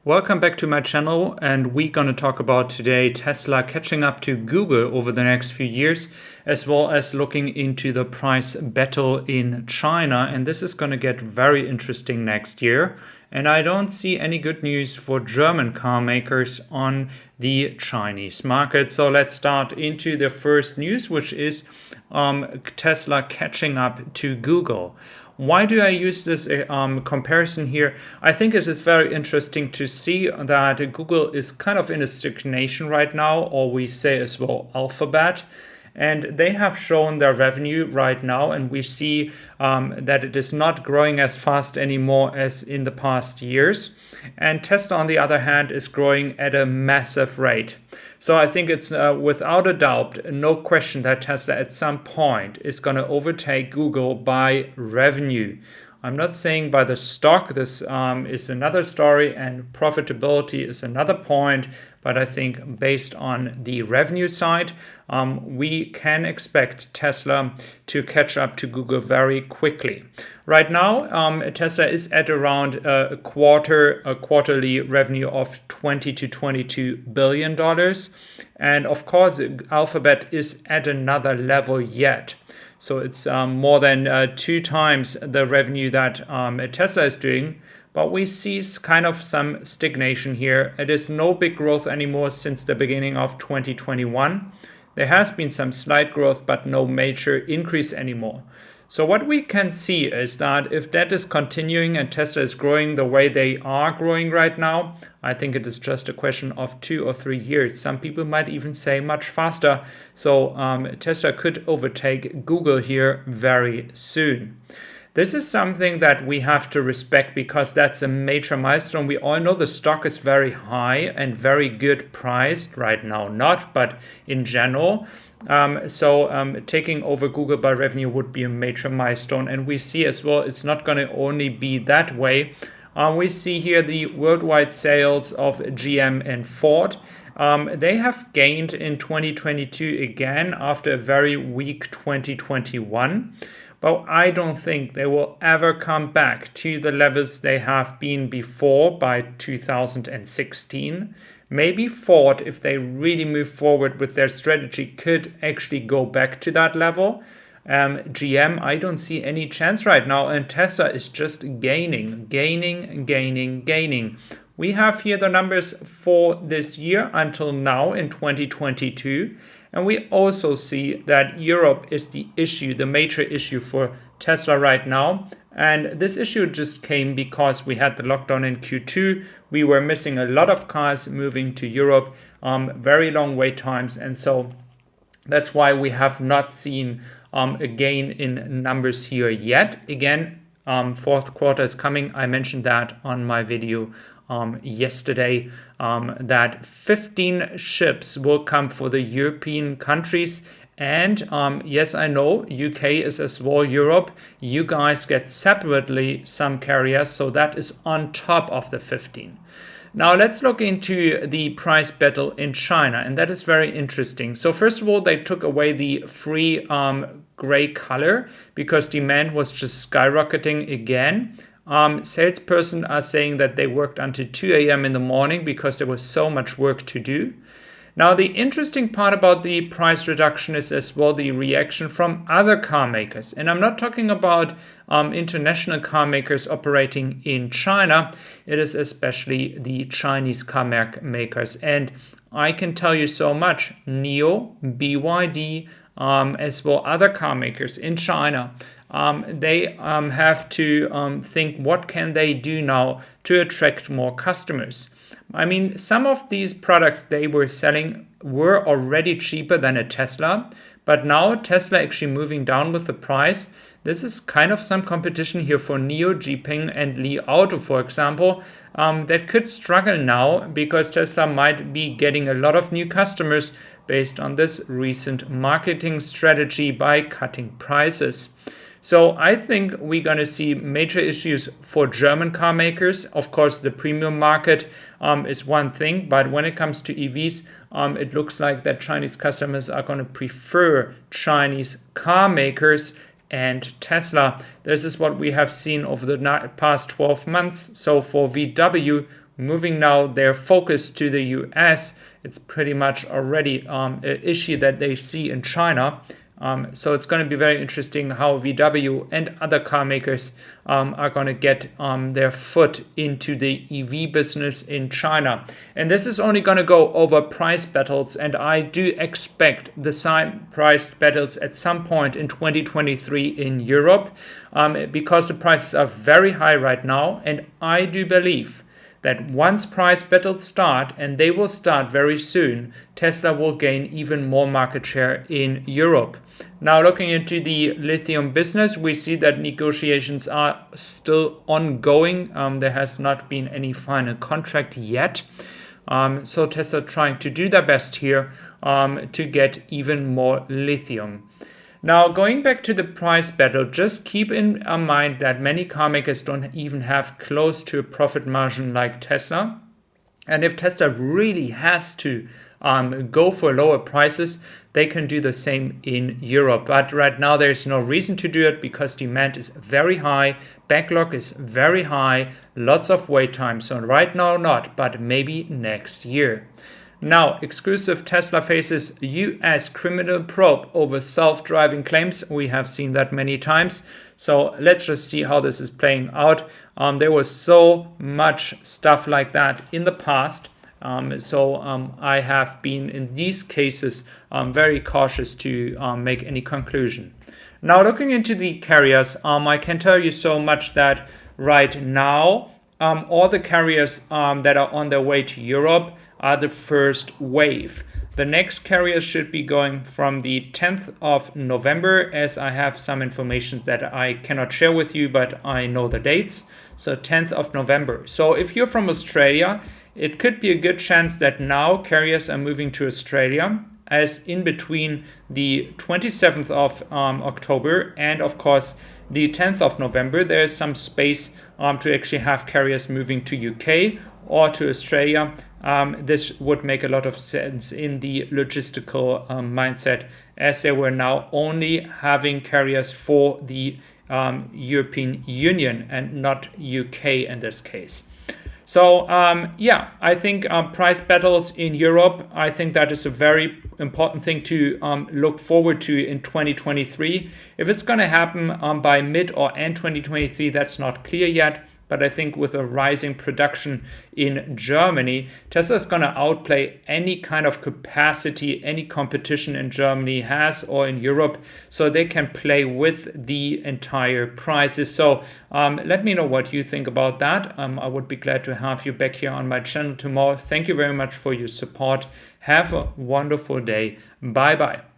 Welcome back to my channel, and we're going to talk about today Tesla catching up to Google over the next few years, as well as looking into the price battle in China. And this is going to get very interesting next year. And I don't see any good news for German car makers on the Chinese market. So let's start into the first news, which is Tesla catching up to Google. Why do I use this comparison here? I think it is very interesting to see that Google is kind of in a stagnation right now, or we say as well Alphabet. And they have shown their revenue right now, and we see that it is not growing as fast anymore as in the past years. And Tesla, on the other hand, is growing at a massive rate. So I think it's without a doubt, no question that Tesla at some point is going to overtake Google by revenue. I'm not saying by the stock. This is another story, and profitability is another point. But I think based on the revenue side, we can expect Tesla to catch up to Google very quickly. Right now, Tesla is at around a quarterly revenue of $20 to $22 billion. And of course, Alphabet is at another level yet. So it's more than 2 times the revenue that Tesla is doing. But we see kind of some stagnation here. It is no big growth anymore since the beginning of 2021. There has been some slight growth, but no major increase anymore. So what we can see is that if that is continuing and Tesla is growing the way they are growing right now, I think it is just a question of 2 or 3 years. Some people might even say much faster. So Tesla could overtake Google here very soon. This is something that we have to respect because that's a major milestone. We all know the stock is very high and very good priced right now, but in general. Taking over Google by revenue would be a major milestone. And we see as well, it's not going to only be that way. We see here the worldwide sales of GM and Ford. They have gained in 2022 again after a very weak 2021. But I don't think they will ever come back to the levels they have been before by 2016. Maybe Ford, if they really move forward with their strategy, could actually go back to that level. GM, I don't see any chance right now, and Tesla is just gaining. We have here the numbers for this year until now in 2022. And we also see that Europe is the major issue for Tesla right now. And this issue just came because we had the lockdown in Q2. We were missing a lot of cars moving to Europe, very long wait times. And so that's why we have not seen a gain in numbers here yet. Again, fourth quarter is coming. I mentioned that on my video yesterday, that 15 ships will come for the European countries. And yes, I know UK is as well Europe. You guys get separately some carriers, so that is on top of the 15. Now let's look into the price battle in China, and that is very interesting. So first of all, they took away the free gray color because demand was just skyrocketing again. Salesperson are saying that they worked until 2 a.m. in the morning because there was so much work to do. Now, the interesting part about the price reduction is as well the reaction from other car makers. And I'm not talking about international car makers operating in China. It is especially the Chinese car makers. And I can tell you so much. NIO, BYD, as well other car makers in China, they have to think what can they do now to attract more customers. I mean, some of these products they were selling were already cheaper than a Tesla, but now Tesla actually moving down with the price. This is kind of some competition here for NIO, Xpeng, and Li Auto, for example, that could struggle now because Tesla might be getting a lot of new customers based on this recent marketing strategy by cutting prices. So I think we're going to see major issues for German car makers. Of course, the premium market is one thing, but when it comes to EVs, it looks like that Chinese customers are going to prefer Chinese car makers and Tesla. This is what we have seen over the past 12 months. So for VW, moving now their focus to the US. It's pretty much already an issue that they see in China. So it's going to be very interesting how VW and other car makers are going to get their foot into the EV business in China. And this is only going to go over price battles. And I do expect the same price battles at some point in 2023 in Europe, because the prices are very high right now. And I do believe that once price battles start, and they will start very soon, Tesla will gain even more market share in Europe. Now, looking into the lithium business, we see that negotiations are still ongoing. There has not been any final contract yet. So Tesla trying to do their best here to get even more lithium. Now, going back to the price battle, just keep in mind that many car makers don't even have close to a profit margin like Tesla. And if Tesla really has to go for lower prices, they can do the same in Europe. But right now, there's no reason to do it because demand is very high, backlog is very high, lots of wait time. So right now, not, but maybe next year. Now, exclusive Tesla faces US criminal probe over self-driving claims. We have seen that many times. So let's just see how this is playing out. There was so much stuff like that in the past. I have been in these cases very cautious to make any conclusion. Now, looking into the carriers, I can tell you so much that right now, all the carriers that are on their way to Europe are the first wave. The next carriers should be going from the 10th of November, as I have some information that I cannot share with you, but I know the dates. So 10th of November. So if you're from Australia, it could be a good chance that now carriers are moving to Australia, as in between the 27th of October and of course the 10th of November, there is some space to actually have carriers moving to UK or to Australia. This would make a lot of sense in the logistical mindset, as they were now only having carriers for the European Union and not UK in this case. So I think price battles in Europe, I think that is a very important thing to look forward to in 2023. If it's going to happen by mid or end 2023, that's not clear yet. But I think with a rising production in Germany, Tesla is going to outplay any kind of capacity, any competition in Germany has or in Europe, so they can play with the entire prices. So let me know what you think about that. I would be glad to have you back here on my channel tomorrow. Thank you very much for your support. Have a wonderful day. Bye-bye.